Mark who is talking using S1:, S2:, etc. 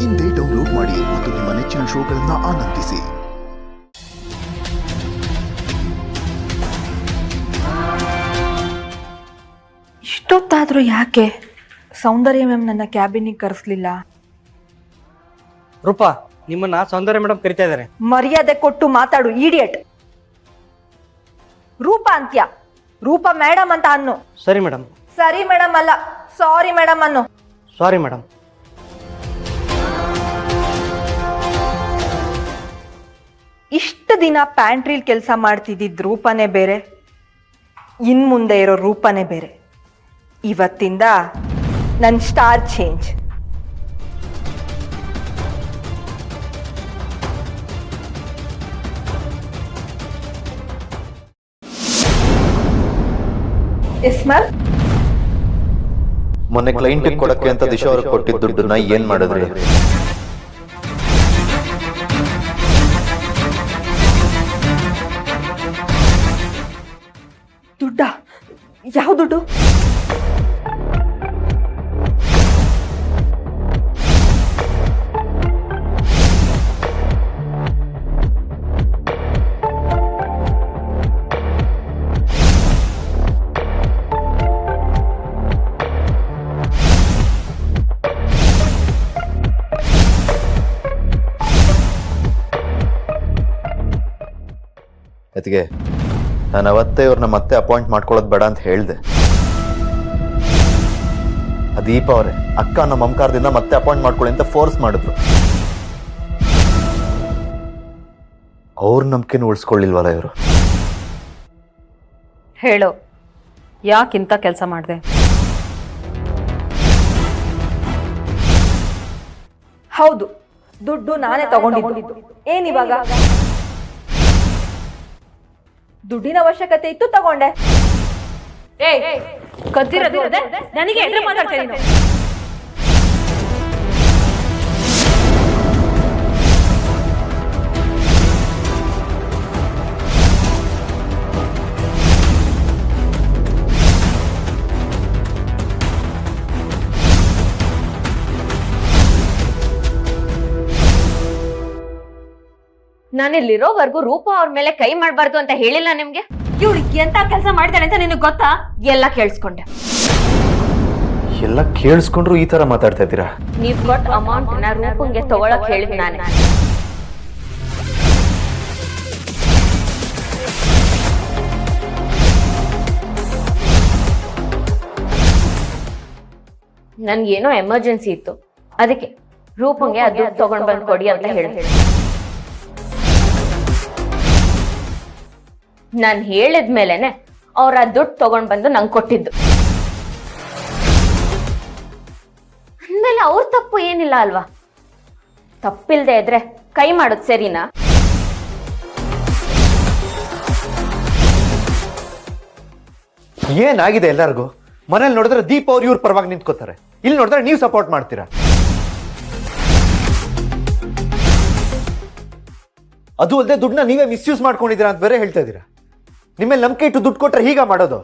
S1: ಇಂದೇ ಡೌನ್ಲೋಡ್ ಮಾಡಿ ಮತ್ತು ನಿಮ್ಮ ನೆಚ್ಚಿನ ಶೋಗಳನ್ನು ಆನಂದಿಸಿ.
S2: ಇಷ್ಟೊತ್ತಾದ್ರೂ ಯಾಕೆ ಸೌಂದರ್ಯ ಮ್ಯಾಮ್ ನನ್ನ ಕ್ಯಾಬಿನಿಗೆ ಕರೆಸ್ಲಿಲ್ಲ?
S3: ರೂಪಾ, ನಿಮ್ಮನ್ನ ಸೌಂದರ್ಯ ಮೇಡಮ್ ಕರಿತಾ ಇದ್ದಾರೆ.
S2: ಮರ್ಯಾದೆ ಕೊಟ್ಟು ಮಾತಾಡು, ಈಡಿಯಟ್. ರೂಪ ಅಂತ್ಯ, ರೂಪ ಮೇಡಮ್ ಅಂತ ಅನ್ನು.
S3: ಸರಿ ಮೇಡಮ್.
S2: ಸರಿ ಮೇಡಮ್ ಅಲ್ಲ, ಸಾರಿ ಮೇಡಮ್ ಅನ್ನು.
S3: Sorry madam.
S2: ಇಷ್ಟು ದಿನ ಪ್ಯಾಂಟ್ರಿಲ್ ಕೆಲಸ ಮಾಡ್ತಿದ್ದಿದ್ ರೂಪನೇ ಬೇರೆ, ಇನ್ ಮುಂದೆ ಇರೋ ರೂಪನೇ ಬೇರೆ. ಇವತ್ತಿಂದ ನನ್ನ ಸ್ಟಾರ್ ಚೇಂಜ್. Yes ma'am.
S4: ಮೊನ್ನೆ ಕ್ಲೈಂಟ್ ಕೊಡಕ್ಕೆ ಅಂತ ದಿಶಾ ಅವ್ರಿಗೆ ಕೊಟ್ಟಿದ್ದ ದುಡ್ಡನ್ನ ಏನ್ ಮಾಡಿದ್ರಿ?
S2: ದುಡ್ಡ? ಯಾವ ದುಡ್ಡು?
S4: ಅದಕ್ಕೆ ನಾನು ಅವತ್ತೇ ಇವ್ರನ್ನ ಮತ್ತೆ ಅಪಾಯಿಂಟ್ ಮಾಡ್ಕೊಳ್ಳೋದು ಬೇಡ ಅಂತ ಹೇಳಿದೆ. ದೀಪ ಅವರೇ ಅಕ್ಕ ನಮ್ಮ ಮಮಕಾರದಿಂದ ಮತ್ತೆ ಅಪಾಯಿಂಟ್ ಮಾಡ್ಕೊಳ್ಳಿ ಅಂತ ಫೋರ್ಸ್ ಮಾಡಿದ್ರು. ಅವ್ರ ನಂಬಿಕೆನೂ ಉಳಿಸ್ಕೊಳ್ಳಿಲ್ವಲ್ಲ ಇವರು.
S5: ಹೇಳು, ಯಾಕಿಂತ ಕೆಲಸ ಮಾಡಿದೆ?
S2: ಹೌದು, ದುಡ್ಡು ನಾನೇ ತಗೊಂಡಿದ್ದು. ಏನಿವಾಗ? ದುಡ್ಡಿನ ಅವಶ್ಯಕತೆ ಇತ್ತು, ತಗೊಂಡೆ.
S5: ಕದ್ದಿರೋದು ನನಗೆ ಎದುರು ಮಾತಾಡ್ತೀನಿ.
S6: ನಾನಿಲ್ಲಿರೋವರೆಗೂ ರೂಪ ಅವ್ರ ಮೇಲೆ ಕೈ ಮಾಡಬಾರ್ದು ಅಂತ ಹೇಳಿಲ್ಲ ನಿಮ್ಗೆ?
S5: ಇವಳು ಎಂತ ಕೆಲಸ ಮಾಡ್ತಾಳೆ ಅಂತ ನಿನಗೆ ಗೊತ್ತಾ?
S6: ಎಲ್ಲ ಕೇಳಿಸ್ಕೊಂಡೆ.
S4: ಎಲ್ಲ ಕೇಳಿಸ್ಕೊಂಡ್ರು ಈ ತರ ಮಾತಾಡ್ತಾ ಇದ್ದೀರಾ?
S6: ನೀವ್ ಕೊಟ್ಟ ಅಮೌಂಟ್ ನ ರೂಪಂಗೆ ತಗೊಳಕ್ ಹೇಳಿದ್ ನಾನೇ. ನನ್ಗೇನೋ ಎಮರ್ಜೆನ್ಸಿ ಇತ್ತು, ಅದಕ್ಕೆ ರೂಪಂಗೆ ಅದು ತಗೊಂಡ್ ಬಂದ್ ಕೊಡಿ ಅಂತ ಹೇಳಿದೆ. ನಾನ್ ಹೇಳಿದ್ಮೇಲೆನೆ ಅವ್ರ ಆ ದುಡ್ಡು ತಗೊಂಡ್ ಬಂದು ನಂಗೆ ಕೊಟ್ಟಿದ್ದು. ಅಂದ್ಮೇಲೆ ಅವ್ರ ತಪ್ಪು ಏನಿಲ್ಲ ಅಲ್ವಾ? ತಪ್ಪಿಲ್ದೆ ಇದ್ರೆ ಕೈ ಮಾಡೋದು ಸರಿನಾ?
S4: ಏನಾಗಿದೆ ಎಲ್ಲರಿಗೂ? ಮನೇಲಿ ನೋಡಿದ್ರೆ ದೀಪ ಅವ್ರು ಇವ್ರ ಪರವಾಗಿ ನಿಂತ್ಕೋತಾರೆ, ಇಲ್ಲಿ ನೋಡಿದ್ರೆ ನೀವು ಸಪೋರ್ಟ್ ಮಾಡ್ತೀರಾ. ಅದು ಅಲ್ಲದೆ ದುಡ್ಡನ್ನ ನೀವೇ ಮಿಸ್ಯೂಸ್ ಮಾಡ್ಕೊಂಡಿದ್ದೀರಾ ಅಂತ ಬೇರೆ ಹೇಳ್ತಾ ಇದ್ದೀರಾ. ನಿಮ್ಮಲ್ಲಿ ನಂಬಿಕೆ ಇಟ್ಟು ದುಡ್ಡು ಕೊಟ್ರೆ ಹೀಗ ಮಾಡೋದು?